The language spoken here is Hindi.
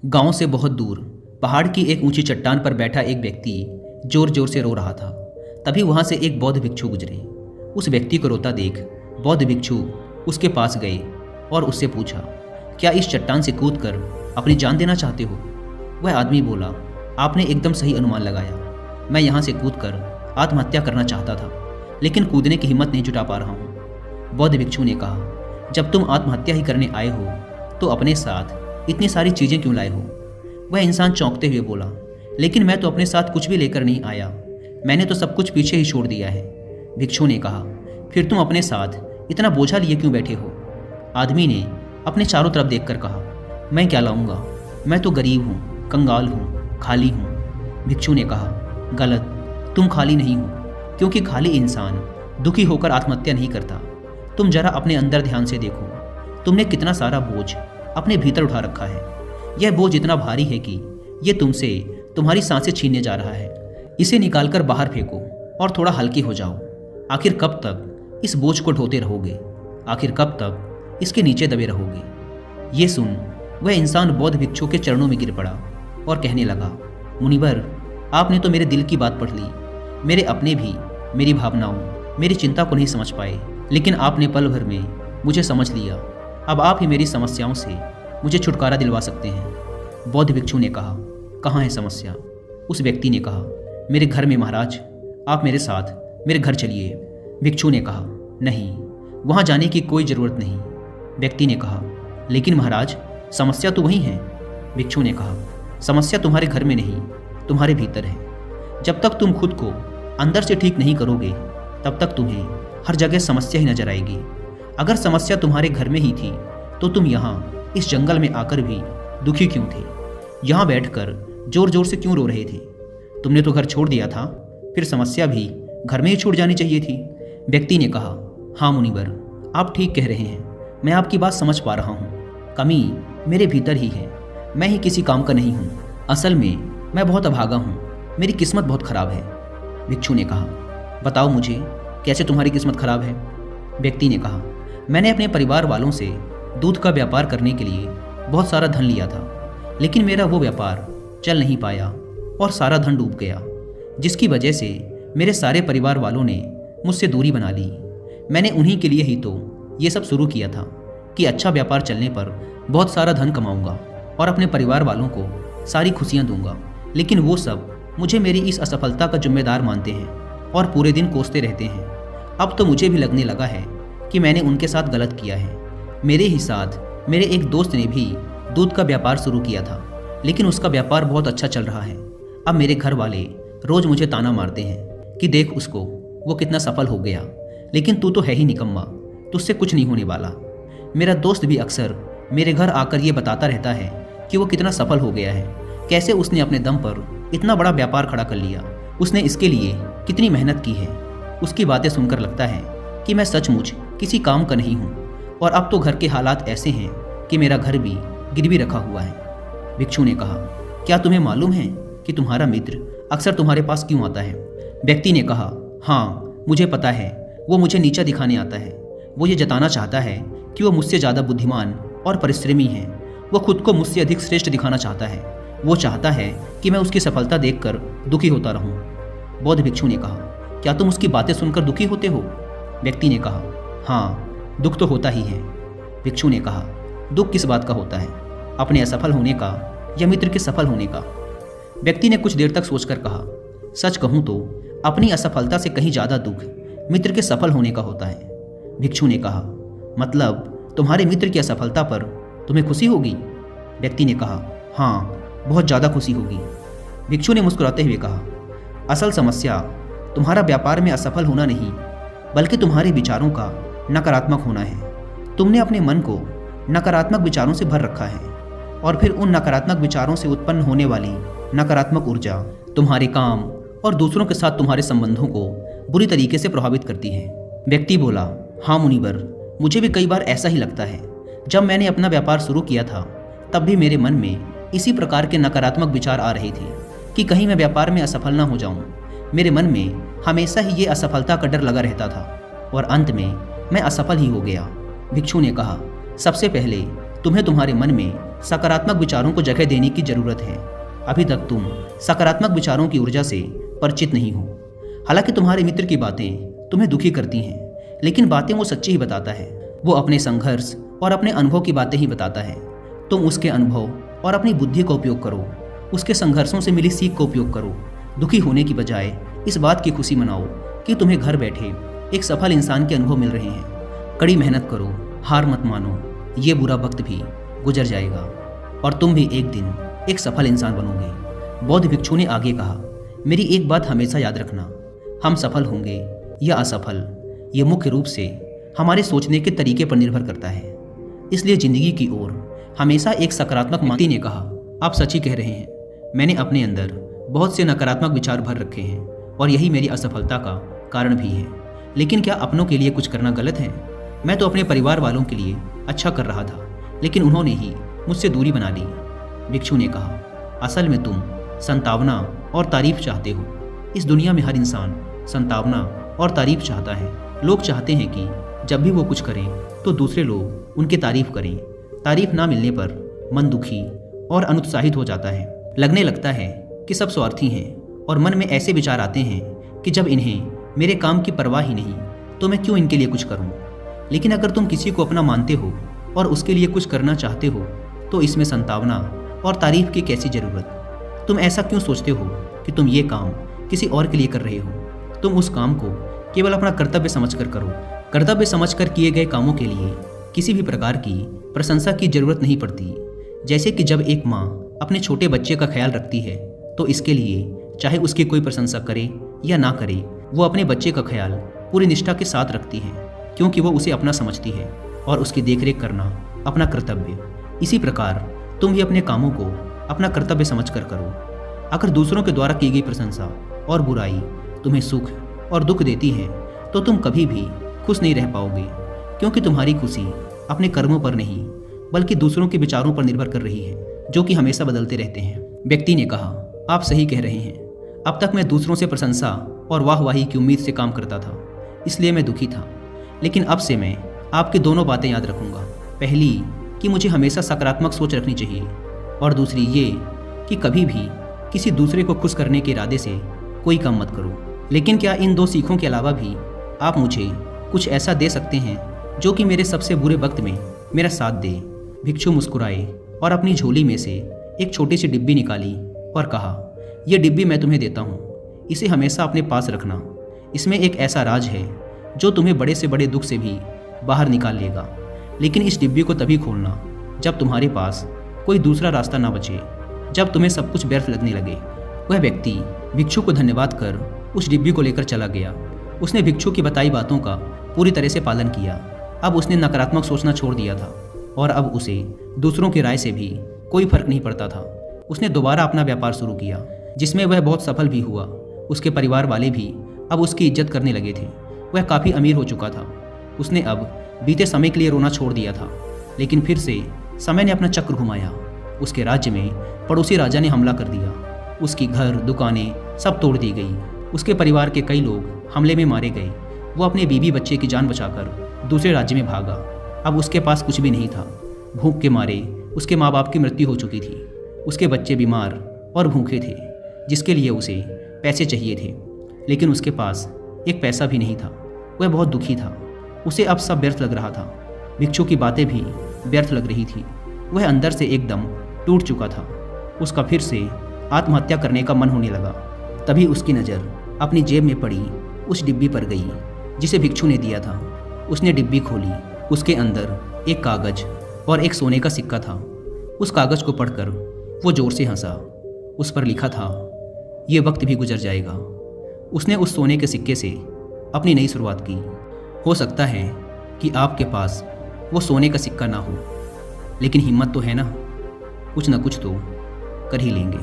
गांव से बहुत दूर पहाड़ की एक ऊंची चट्टान पर बैठा एक व्यक्ति जोर जोर से रो रहा था। तभी वहां से एक बौद्ध भिक्षु गुजरे। उस व्यक्ति को रोता देख बौद्ध भिक्षु उसके पास गए और उससे पूछा, क्या इस चट्टान से कूदकर अपनी जान देना चाहते हो? वह आदमी बोला, आपने एकदम सही अनुमान लगाया। मैं यहाँ से कूदकर आत्महत्या करना चाहता था, लेकिन कूदने की हिम्मत नहीं जुटा पा रहा हूँ। बौद्ध भिक्षु ने कहा, जब तुम आत्महत्या ही करने आए हो तो अपने साथ इतनी सारी चीज़ें क्यों लाए हो? वह इंसान चौंकते हुए बोला, लेकिन मैं तो अपने साथ कुछ भी लेकर नहीं आया, मैंने तो सब कुछ पीछे ही छोड़ दिया है। भिक्षु ने कहा, फिर तुम अपने साथ इतना बोझा लिए क्यों बैठे हो? आदमी ने अपने चारों तरफ देखकर कहा, मैं क्या लाऊंगा, मैं तो गरीब हूँ, कंगाल हूँ, खाली हूँ। भिक्षु ने कहा, गलत, तुम खाली नहीं हो, क्योंकि खाली इंसान दुखी होकर आत्महत्या नहीं करता। तुम जरा अपने अंदर ध्यान से देखो, तुमने कितना सारा बोझ अपने भीतर उठा रखा है। यह बोझ इतना भारी है कि यह तुमसे तुम्हारी सांसें छीनने जा रहा है। इसे निकालकर बाहर फेंको और थोड़ा हल्के हो जाओ। आखिर कब तक इस बोझ को ढोते रहोगे? आखिर कब तक इसके नीचे दबे रहोगे? ये सुन वह इंसान बौद्ध भिक्षु के चरणों में गिर पड़ा और कहने लगा, मुनिवर, आपने तो मेरे दिल की बात पढ़ ली। मेरे अपने भी मेरी भावनाओं, मेरी चिंता को नहीं समझ पाए, लेकिन आपने पल भर में मुझे समझ लिया। अब आप ही मेरी समस्याओं से मुझे छुटकारा दिलवा सकते हैं। बौद्ध भिक्षु ने कहा, कहाँ है समस्या? उस व्यक्ति ने कहा, मेरे घर में महाराज, आप मेरे साथ मेरे घर चलिए। भिक्षु ने कहा, नहीं, वहाँ जाने की कोई ज़रूरत नहीं। व्यक्ति ने कहा, लेकिन महाराज, समस्या तो वही है। भिक्षु ने कहा, समस्या तुम्हारे घर में नहीं, तुम्हारे भीतर है। जब तक तुम खुद को अंदर से ठीक नहीं करोगे, तब तक तुम्हें हर जगह समस्या ही नजर आएगी। अगर समस्या तुम्हारे घर में ही थी तो तुम यहाँ इस जंगल में आकर भी दुखी क्यों थे? यहाँ बैठकर जोर जोर से क्यों रो रहे थे? तुमने तो घर छोड़ दिया था, फिर समस्या भी घर में ही छूट जानी चाहिए थी। व्यक्ति ने कहा, हाँ मुनिवर, आप ठीक कह रहे हैं, मैं आपकी बात समझ पा रहा हूँ। कमी मेरे भीतर ही है, मैं ही किसी काम का नहीं हूँ। असल में मैं बहुत अभागा हूँ, मेरी किस्मत बहुत खराब है। भिक्षु ने कहा, बताओ मुझे, कैसे तुम्हारी किस्मत खराब है? व्यक्ति ने कहा, मैंने अपने परिवार वालों से दूध का व्यापार करने के लिए बहुत सारा धन लिया था, लेकिन मेरा वो व्यापार चल नहीं पाया और सारा धन डूब गया, जिसकी वजह से मेरे सारे परिवार वालों ने मुझसे दूरी बना ली। मैंने उन्हीं के लिए ही तो ये सब शुरू किया था कि अच्छा व्यापार चलने पर बहुत सारा धन कमाऊंगा और अपने परिवार वालों को सारी खुशियाँ दूंगा, लेकिन वो सब मुझे मेरी इस असफलता का जिम्मेदार मानते हैं और पूरे दिन कोसते रहते हैं। अब तो मुझे भी लगने लगा है कि मैंने उनके साथ गलत किया है। मेरे ही साथ मेरे एक दोस्त ने भी दूध का व्यापार शुरू किया था, लेकिन उसका व्यापार बहुत अच्छा चल रहा है। अब मेरे घर वाले रोज़ मुझे ताना मारते हैं कि देख उसको, वो कितना सफल हो गया, लेकिन तू तो है ही निकम्मा, तुझसे कुछ नहीं होने वाला। मेरा दोस्त भी अक्सर मेरे घर आकर ये बताता रहता है कि वो कितना सफल हो गया है, कैसे उसने अपने दम पर इतना बड़ा व्यापार खड़ा कर लिया, उसने इसके लिए कितनी मेहनत की है। उसकी बातें सुनकर लगता है कि मैं सचमुच किसी काम का नहीं हूँ, और अब तो घर के हालात ऐसे हैं कि मेरा घर भी गिरवी रखा हुआ है। भिक्षु ने कहा, क्या तुम्हें मालूम है कि तुम्हारा मित्र अक्सर तुम्हारे पास क्यों आता है? व्यक्ति ने कहा, हाँ मुझे पता है, वो मुझे नीचा दिखाने आता है। वो ये जताना चाहता है कि वो मुझसे ज़्यादा बुद्धिमान और परिश्रमी है। वो खुद को मुझसे अधिक श्रेष्ठ दिखाना चाहता है। वो चाहता है कि मैं उसकी सफलता देखकर दुखी होता रहूं। बौद्ध भिक्षु ने कहा, क्या तुम उसकी बातें सुनकर दुखी होते हो? व्यक्ति ने कहा, हाँ, दुख तो होता ही है। भिक्षु ने कहा, दुख किस बात का होता है, अपने असफल होने का या मित्र के सफल होने का? व्यक्ति ने कुछ देर तक सोचकर कहा, सच कहूँ तो अपनी असफलता से कहीं ज़्यादा दुख मित्र के सफल होने का होता है। भिक्षु ने कहा, मतलब तुम्हारे मित्र की असफलता पर तुम्हें खुशी होगी? व्यक्ति ने कहा, हाँ, बहुत ज़्यादा खुशी होगी। भिक्षु ने मुस्कुराते हुए कहा, असल समस्या तुम्हारा व्यापार में असफल होना नहीं, बल्कि तुम्हारे विचारों का नकारात्मक होना है। तुमने अपने मन को नकारात्मक विचारों से भर रखा है, और फिर उन नकारात्मक विचारों से उत्पन्न होने वाली नकारात्मक ऊर्जा तुम्हारे काम और दूसरों के साथ तुम्हारे संबंधों को बुरी तरीके से प्रभावित करती है। व्यक्ति बोला, हाँ मुनिवर, मुझे भी कई बार ऐसा ही लगता है। जब मैंने अपना व्यापार शुरू किया था, तब भी मेरे मन में इसी प्रकार के नकारात्मक विचार आ रहे थे कि कहीं मैं व्यापार में असफल ना हो जाऊं। मेरे मन में हमेशा ही ये असफलता का डर लगा रहता था, और अंत में मैं असफल ही हो गया। भिक्षु ने कहा, सबसे पहले तुम्हें तुम्हारे मन में सकारात्मक विचारों को जगह देने की जरूरत है। अभी तक तुम सकारात्मक विचारों की ऊर्जा से परिचित नहीं हो। हालांकि तुम्हारे मित्र की बातें तुम्हें दुखी करती हैं, लेकिन बातें वो सच्ची ही बताता है। वो अपने संघर्ष और अपने अनुभव की बातें ही बताता है। तुम उसके अनुभव और अपनी बुद्धि का उपयोग करो, उसके संघर्षों से मिली सीख का उपयोग करो। दुखी होने की बजाय इस बात की खुशी मनाओ कि तुम्हें घर बैठे एक सफल इंसान के अनुभव मिल रहे हैं। कड़ी मेहनत करो, हार मत मानो। ये बुरा वक्त भी गुजर जाएगा और तुम भी एक दिन एक सफल इंसान बनोगे। बौद्ध भिक्षु ने आगे कहा, मेरी एक बात हमेशा याद रखना, हम सफल होंगे या असफल, ये मुख्य रूप से हमारे सोचने के तरीके पर निर्भर करता है। इसलिए ज़िंदगी की ओर हमेशा एक सकारात्मक व्यक्ति ने कहा, आप सच ही कह रहे हैं। मैंने अपने अंदर बहुत से नकारात्मक विचार भर रखे हैं और यही मेरी असफलता का कारण भी है। लेकिन क्या अपनों के लिए कुछ करना गलत है? मैं तो अपने परिवार वालों के लिए अच्छा कर रहा था, लेकिन उन्होंने ही मुझसे दूरी बना ली। भिक्षु ने कहा, असल में तुम संतावना और तारीफ चाहते हो। इस दुनिया में हर इंसान संतावना और तारीफ चाहता है। लोग चाहते हैं कि जब भी वो कुछ करें तो दूसरे लोग उनकी तारीफ करें। तारीफ ना मिलने पर मन दुखी और अनुत्साहित हो जाता है। लगने लगता है कि सब स्वार्थी हैं और मन में ऐसे विचार आते हैं कि जब इन्हें मेरे काम की परवाह ही नहीं तो मैं क्यों इनके लिए कुछ करूं। लेकिन अगर तुम किसी को अपना मानते हो और उसके लिए कुछ करना चाहते हो तो इसमें संतावना और तारीफ की कैसी ज़रूरत? तुम ऐसा क्यों सोचते हो कि तुम ये काम किसी और के लिए कर रहे हो? तुम उस काम को केवल अपना कर्तव्य समझकर करो। कर्तव्य समझकर किए गए कामों के लिए किसी भी प्रकार की प्रशंसा की जरूरत नहीं पड़ती। जैसे कि जब एक माँ अपने छोटे बच्चे का ख्याल रखती है तो इसके लिए चाहे उसकी कोई प्रशंसा करे या ना करे, वो अपने बच्चे का ख्याल पूरी निष्ठा के साथ रखती है, क्योंकि वो उसे अपना समझती है और उसकी देखरेख करना अपना कर्तव्य। इसी प्रकार तुम भी अपने कामों को अपना कर्तव्य समझकर करो। अगर दूसरों के द्वारा की गई प्रशंसा और बुराई तुम्हें सुख और दुख देती है तो तुम कभी भी खुश नहीं रह पाओगे, क्योंकि तुम्हारी खुशी अपने कर्मों पर नहीं बल्कि दूसरों के विचारों पर निर्भर कर रही है, जो कि हमेशा बदलते रहते हैं। व्यक्ति ने कहा, आप सही कह रहे हैं। अब तक मैं दूसरों से प्रशंसा और वाहवाही की उम्मीद से काम करता था, इसलिए मैं दुखी था। लेकिन अब से मैं आपकी दोनों बातें याद रखूंगा। पहली कि मुझे हमेशा सकारात्मक सोच रखनी चाहिए और दूसरी ये कि कभी भी किसी दूसरे को खुश करने के इरादे से कोई काम मत करो। लेकिन क्या इन दो सीखों के अलावा भी आप मुझे कुछ ऐसा दे सकते हैं जो कि मेरे सबसे बुरे वक्त में मेरा साथ दे? भिक्षु मुस्कुराए और अपनी झोली में से एक छोटी सी डिब्बी निकाली और कहा, यह डिब्बी मैं तुम्हें देता हूँ, इसे हमेशा अपने पास रखना। इसमें एक ऐसा राज है जो तुम्हें बड़े से बड़े दुख से भी बाहर निकाल लेगा। लेकिन इस डिब्बी को तभी खोलना जब तुम्हारे पास कोई दूसरा रास्ता ना बचे, जब तुम्हें सब कुछ व्यर्थ लगने लगे। वह व्यक्ति भिक्षु को धन्यवाद कर उस डिब्बी को लेकर चला गया। उसने भिक्षु की बताई बातों का पूरी तरह से पालन किया। अब उसने नकारात्मक सोचना छोड़ दिया था और अब उसे दूसरों की राय से भी कोई फर्क नहीं पड़ता था। उसने दोबारा अपना व्यापार शुरू किया, जिसमें वह बहुत सफल भी हुआ। उसके परिवार वाले भी अब उसकी इज्जत करने लगे थे। वह काफ़ी अमीर हो चुका था। उसने अब बीते समय के लिए रोना छोड़ दिया था, लेकिन फिर से समय ने अपना चक्र घुमाया। उसके राज्य में पड़ोसी राजा ने हमला कर दिया। उसकी घर दुकानें सब तोड़ दी गई। उसके परिवार के कई लोग हमले में मारे गए। वो अपने बीवी बच्चे की जान बचाकर दूसरे राज्य में भागा। अब उसके पास कुछ भी नहीं था। भूख के मारे उसके माँ बाप की मृत्यु हो चुकी थी। उसके बच्चे बीमार और भूखे थे, जिसके लिए उसे पैसे चाहिए थे, लेकिन उसके पास एक पैसा भी नहीं था। वह बहुत दुखी था। उसे अब सब व्यर्थ लग रहा था। भिक्षु की बातें भी व्यर्थ लग रही थी। वह अंदर से एकदम टूट चुका था। उसका फिर से आत्महत्या करने का मन होने लगा। तभी उसकी नज़र अपनी जेब में पड़ी उस डिब्बी पर गई जिसे भिक्षु ने दिया था। उसने डिब्बी खोली। उसके अंदर एक कागज और एक सोने का सिक्का था। उस कागज को पढ़कर वो जोर से हंसा। उस पर लिखा था, ये वक्त भी गुजर जाएगा। उसने उस सोने के सिक्के से अपनी नई शुरुआत की। हो सकता है कि आपके पास वो सोने का सिक्का ना हो, लेकिन हिम्मत तो है ना, कुछ तो कर ही लेंगे।